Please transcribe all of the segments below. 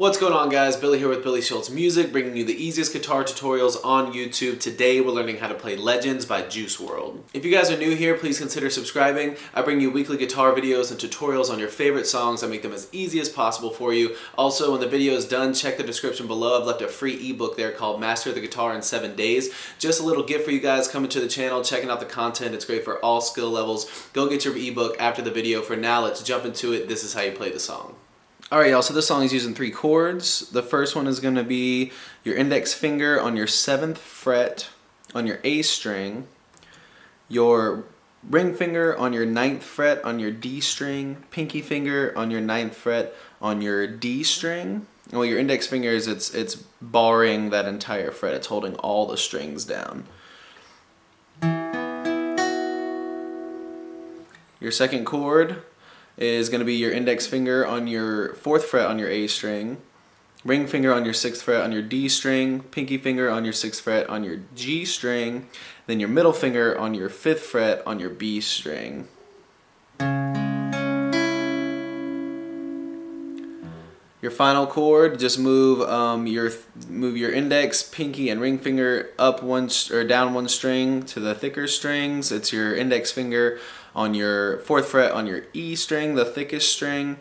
What's going on, guys? Billy here with Billy Schultz Music, bringing you the easiest guitar tutorials on YouTube. Today we're learning how to play Legends by Juice WRLD. If you guys are new here, please consider subscribing. I bring you weekly guitar videos and tutorials on your favorite songs. I make them as easy as possible for you. Also, when the video is done, check the description below. I've left a free ebook there called Master the Guitar in 7 Days. Just a little gift for you guys coming to the channel, checking out the content. It's great for all skill levels. Go get your ebook after the video. For now, let's jump into it. This is how you play the song. Alright, y'all, so this song is using 3 chords. The first one is going to be your index finger on your 7th fret on your A string, your ring finger on your 9th fret on your D string, pinky finger on your 9th fret on your D string. Well, your index finger is it's barring that entire fret. It's holding all the strings down. Your second chord is going to be your index finger on your 4th fret on your A string, ring finger on your 6th fret on your D string, pinky finger on your 6th fret on your G string, then your middle finger on your 5th fret on your B string. Your final chord, just move your index, pinky, and ring finger up one or down one string to the thicker strings. It's your index finger on your 4th fret on your E string, the thickest string.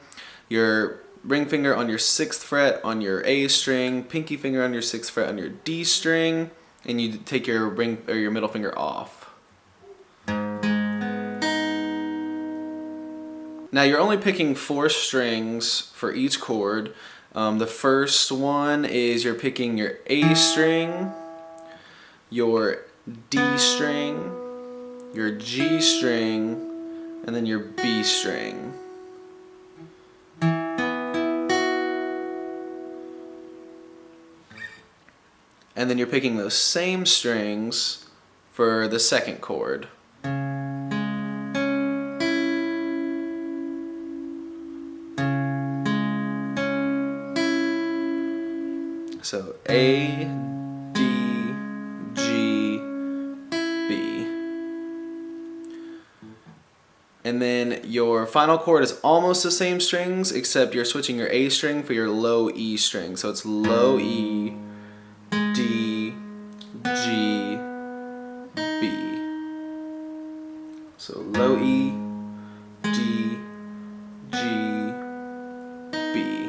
Your ring finger on your 6th fret on your A string, pinky finger on your 6th fret on your D string, and you take your ring or your middle finger off. Now you're only picking 4 strings for each chord. The first one is you're picking your A string, your D string, your G string, and then your B string. And then you're picking those same strings for the second chord. So A, D, G, B. And then your final chord is almost the same strings, except you're switching your A string for your low E string. So it's low E, D, G, B. So low E, D, G, B.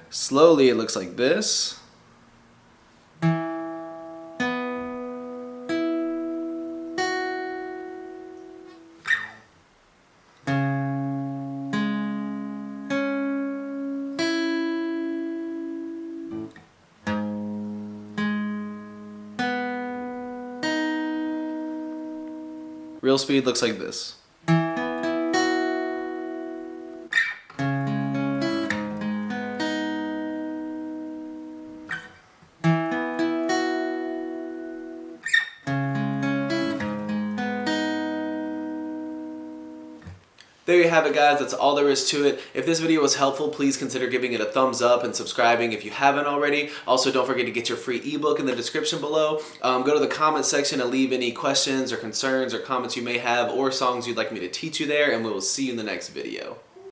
Slowly it looks like this. Real speed looks like this. There you have it, guys. That's all there is to it. If this video was helpful, please consider giving it a thumbs up and subscribing if you haven't already. Also, don't forget to get your free ebook in the description below. Go to the comment section and leave any questions or concerns or comments you may have or songs you'd like me to teach you there, and we will see you in the next video.